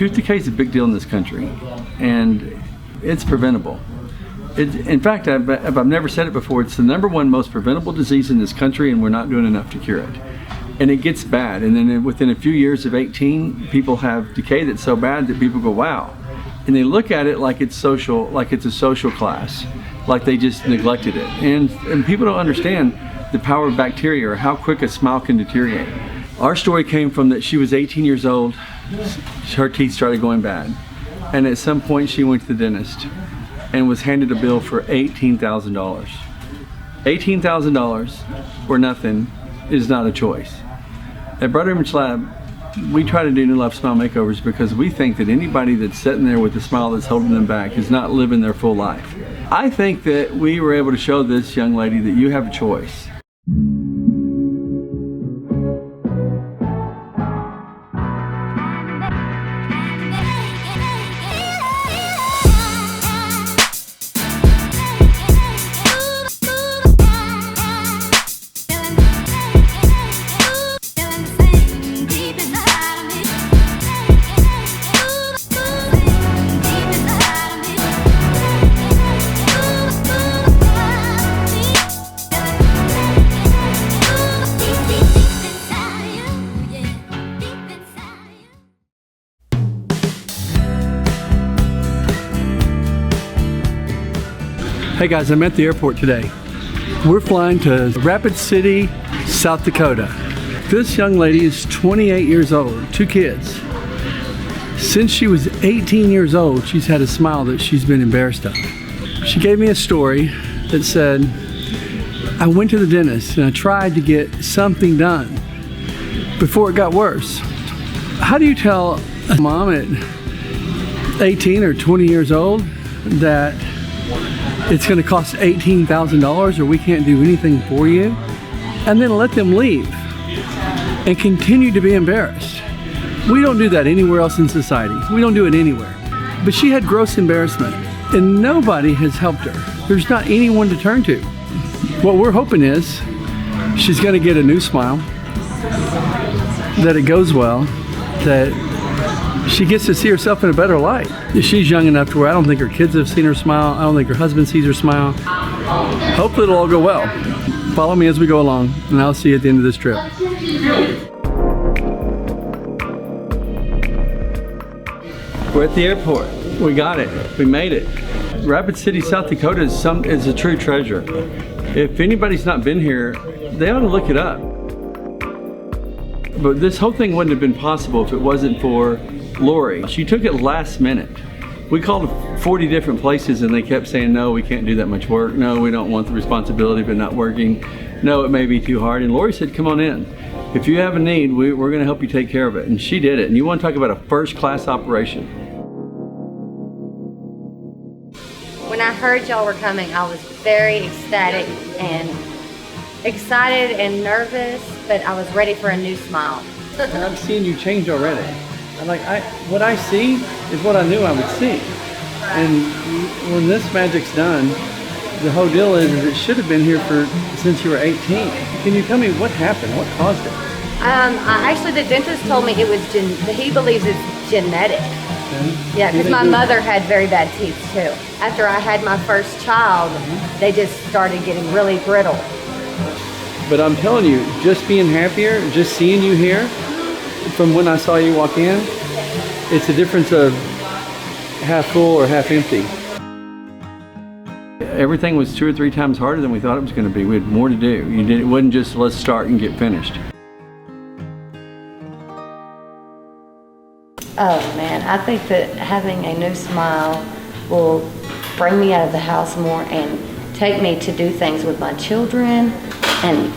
Tooth decay is a big deal in this country, and it's preventable. In fact, if I've never said it before, it's the #1 most preventable disease in this country, and we're not doing enough to cure it. And it gets bad, and then within a few years of 18, people have decay that's so bad that people go, wow. And they look at it like it's social, like it's a social class, like they just neglected it. And people don't understand the power of bacteria or how quick a smile can deteriorate. Our story came from that she was 18 years old, her teeth started going bad. And at some point she went to the dentist and was handed a bill for $18,000. $18,000 or nothing is not a choice. At Brother Image Lab, we try to do New Life Smile Makeovers because we think that anybody that's sitting there with a smile that's holding them back is not living their full life. I think that we were able to show this young lady that you have a choice. Hey guys, I'm at the airport today. We're flying to Rapid City, South Dakota. This young lady is 28 years old, 2 kids. Since she was 18 years old, she's had a smile that she's been embarrassed of. She gave me a story that said, I went to the dentist and I tried to get something done before it got worse. How do you tell a mom at 18 or 20 years old that it's going to cost $18,000 or we can't do anything for you, and then let them leave and continue to be embarrassed? We don't do that anywhere else in society. We don't do it anywhere. But she had gross embarrassment and nobody has helped her. There's not anyone to turn to. What we're hoping is she's going to get a new smile, that it goes well, that she gets to see herself in a better light. She's young enough to where I don't think her kids have seen her smile. I don't think her husband sees her smile. Hopefully it'll all go well. Follow me as we go along, and I'll see you at the end of this trip. We're at the airport. We got it. We made it. Rapid City, South Dakota is a true treasure. If anybody's not been here, they ought to look it up. But this whole thing wouldn't have been possible if it wasn't for Lori. She took it last minute. We called 40 different places and they kept saying, no, we can't do that much work. No, we don't want the responsibility of it not working. No, it may be too hard. And Lori said, come on in. If you have a need, we're going to help you take care of it. And she did it. And you want to talk about a first-class operation. When I heard y'all were coming, I was very ecstatic and excited and nervous, but I was ready for a new smile. And I'm seeing you change already. What I see is what I knew I would see. And when this magic's done, the whole deal is it should have been here since you were 18. Can you tell me what happened? What caused it? Actually, the dentist told me it was he believes it's genetic. Okay. Yeah, because my mother had very bad teeth too. After I had my first child, they just started getting really brittle. But I'm telling you, just being happier, just seeing you here, from when I saw you walk in, it's a difference of half full or half empty. Everything was 2 or 3 times harder than we thought it was going to be. We had more to do. It wasn't just let's start and get finished. Oh man, I think that having a new smile will bring me out of the house more and take me to do things with my children and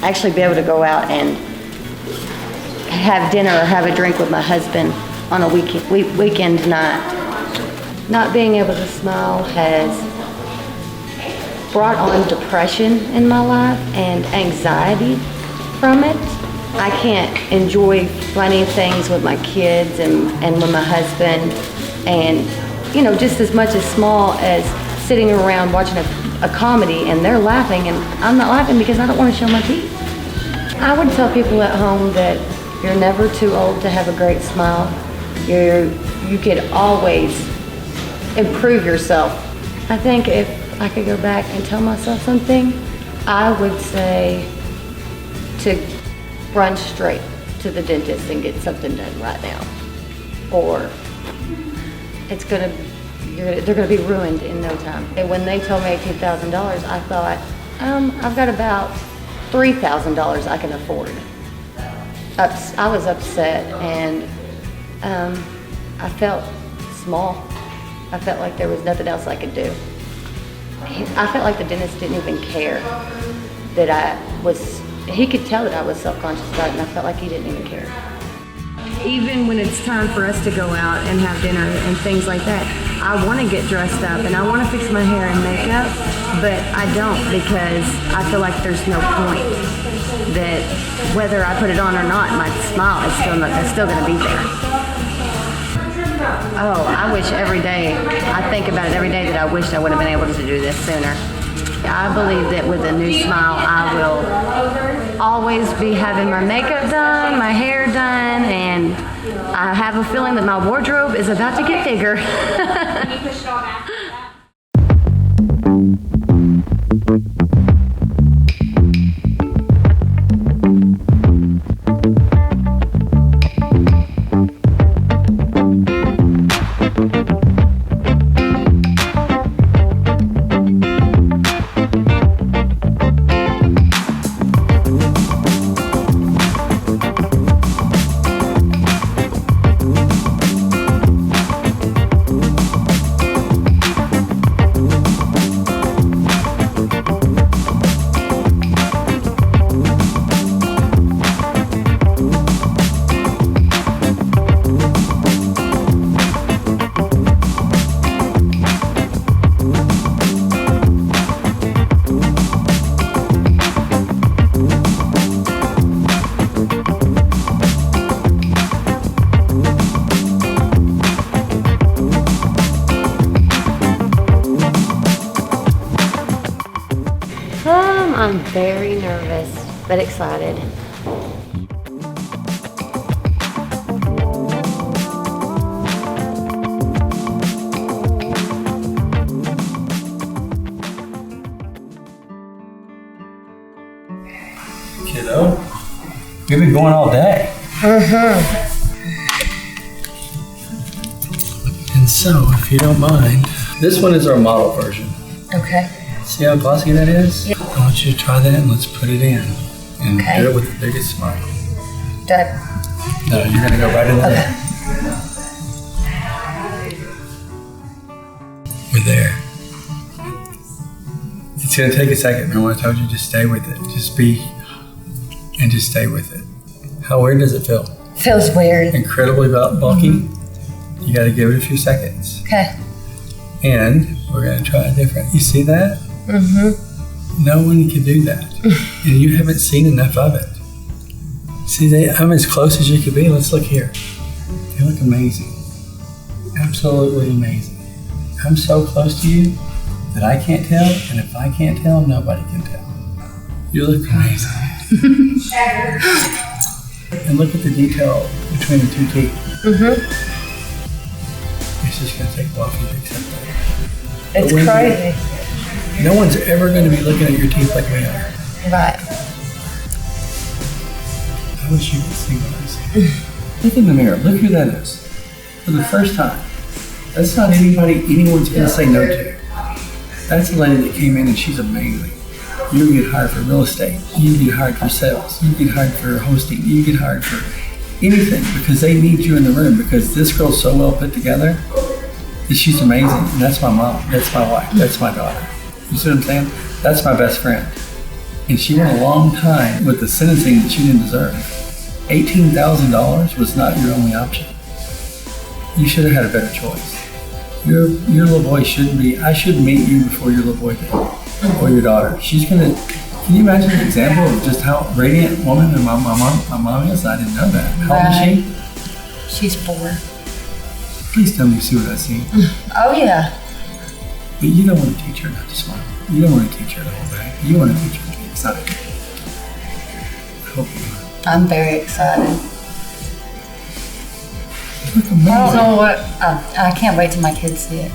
actually be able to go out and have dinner or have a drink with my husband on a weekend night. Not being able to smile has brought on depression in my life and anxiety from it. I can't enjoy funny things with my kids and with my husband, and just as much as small as sitting around watching a comedy and they're laughing and I'm not laughing because I don't want to show my teeth. I would tell people at home that you're never too old to have a great smile. You could always improve yourself. I think if I could go back and tell myself something, I would say to run straight to the dentist and get something done right now, or they're gonna be ruined in no time. And when they told me $18,000, I thought, I've got about $3,000 I can afford. I was upset, and I felt small. I felt like there was nothing else I could do. I felt like the dentist didn't even care that he could tell that I was self-conscious about it, and I felt like he didn't even care. Even when it's time for us to go out and have dinner and things like that, I want to get dressed up and I want to fix my hair and makeup, but I don't, because I feel like there's no point. That whether I put it on or not, my smile is still going to be there. Oh, I wish every day, I think about it every day, that I wish I would have been able to do this sooner. I believe that with a new smile, I will always be having my makeup done, my hair done, and I have a feeling that my wardrobe is about to get bigger. I'm very nervous, but excited. Kiddo, we've been going all day. And so, if you don't mind, this one is our model version. Okay. See how glossy that is? Yeah. I want you to try that and let's put it in. And Okay. do it with the biggest smile. Done. No, you're going to go right in there. Okay. We're there. It's going to take a second. Remember what I told you? Just stay with it. Just be, and just stay with it. How weird does it feel? Feels weird. Incredibly bulky. You got to give it a few seconds. Okay. And we're going to try it different. You see that? No one can do that. And you haven't seen enough of it. See, I'm as close as you could be. Let's look here. You look amazing. Absolutely amazing. I'm so close to you that I can't tell, and if I can't tell, nobody can tell. You look amazing. And look at the detail between the two teeth. It's just going to take a while for you to accept that. It's crazy. No one's ever going to be looking at your teeth like we are. Right. I wish you could see what I see. Look in the mirror. Look who that is. For the first time. That's not anyone's going to say no to. That's a lady that came in and she's amazing. You get hired for real estate. You get hired for sales. You get hired for hosting. You get hired for anything because they need you in the room because this girl's so well put together that she's amazing. And that's my mom. That's my wife. That's my daughter. You see what I'm saying? That's my best friend. And she went a long time with the sentencing that she didn't deserve. $18,000 was not your only option. You should have had a better choice. Your little boy shouldn't be, I should meet you before your little boy did, or your daughter. She's gonna, can you imagine an example of just how radiant woman and my mom is? I didn't know that. How old is she? She's 4. Please tell me you see what I see. Oh yeah. But you don't want to teach her not to smile. You don't want to teach her to hold back. You want to teach her to be excited. I hope you are. I'm very excited. look amazing. I don't know what, I can't wait till my kids see it.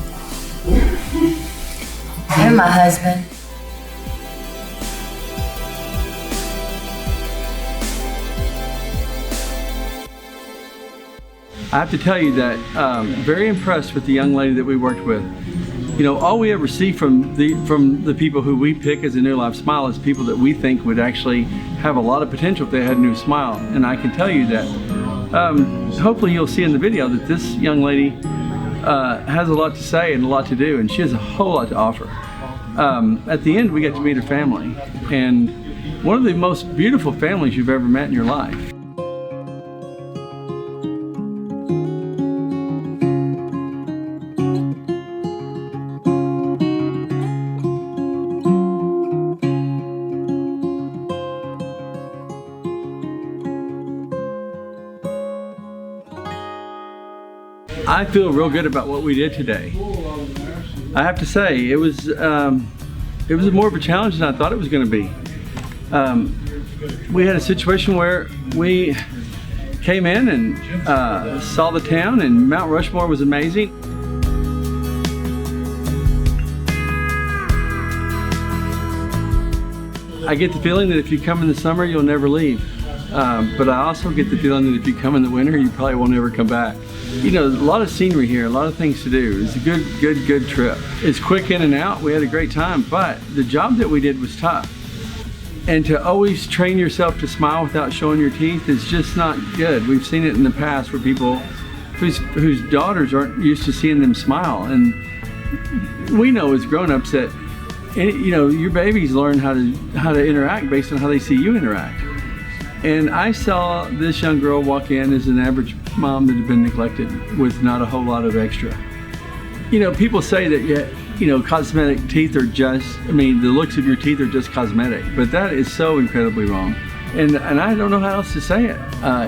And my husband. I have to tell you that very impressed with the young lady that we worked with. You know, all we ever see from the people who we pick as a New Life Smile is people that we think would actually have a lot of potential if they had a new smile. And I can tell you that hopefully you'll see in the video that this young lady has a lot to say and a lot to do, and she has a whole lot to offer. At the end, we get to meet her family, and one of the most beautiful families you've ever met in your life. I feel real good about what we did today. I have to say, it was more of a challenge than I thought it was going to be. We had a situation where we came in and saw the town, and Mount Rushmore was amazing. I get the feeling that if you come in the summer, you'll never leave. But I also get the feeling that if you come in the winter, you probably won't ever come back. You know, a lot of scenery here, a lot of things to do. It's a good trip. It's quick in and out. We had a great time, but the job that we did was tough. And to always train yourself to smile without showing your teeth is just not good. We've seen it in the past where people whose daughters aren't used to seeing them smile. And we know as grown-ups that, you know, your babies learn how to interact based on how they see you interact. And I saw this young girl walk in as an average mom that had been neglected with not a whole lot of extra. You know, people say that, you know, cosmetic teeth are just, I mean, the looks of your teeth are just cosmetic, but that is so incredibly wrong. And I don't know how else to say it.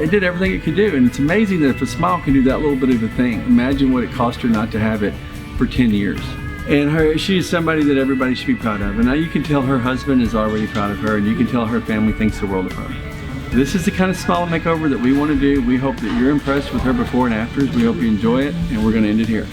It did everything it could do, and it's amazing that if a smile can do that little bit of a thing, imagine what it cost her not to have it for 10 years. And she is somebody that everybody should be proud of. And now you can tell her husband is already proud of her, and you can tell her family thinks the world of her. This is the kind of smile makeover that we want to do. We hope that you're impressed with her before and afters. We hope you enjoy it, and we're going to end it here.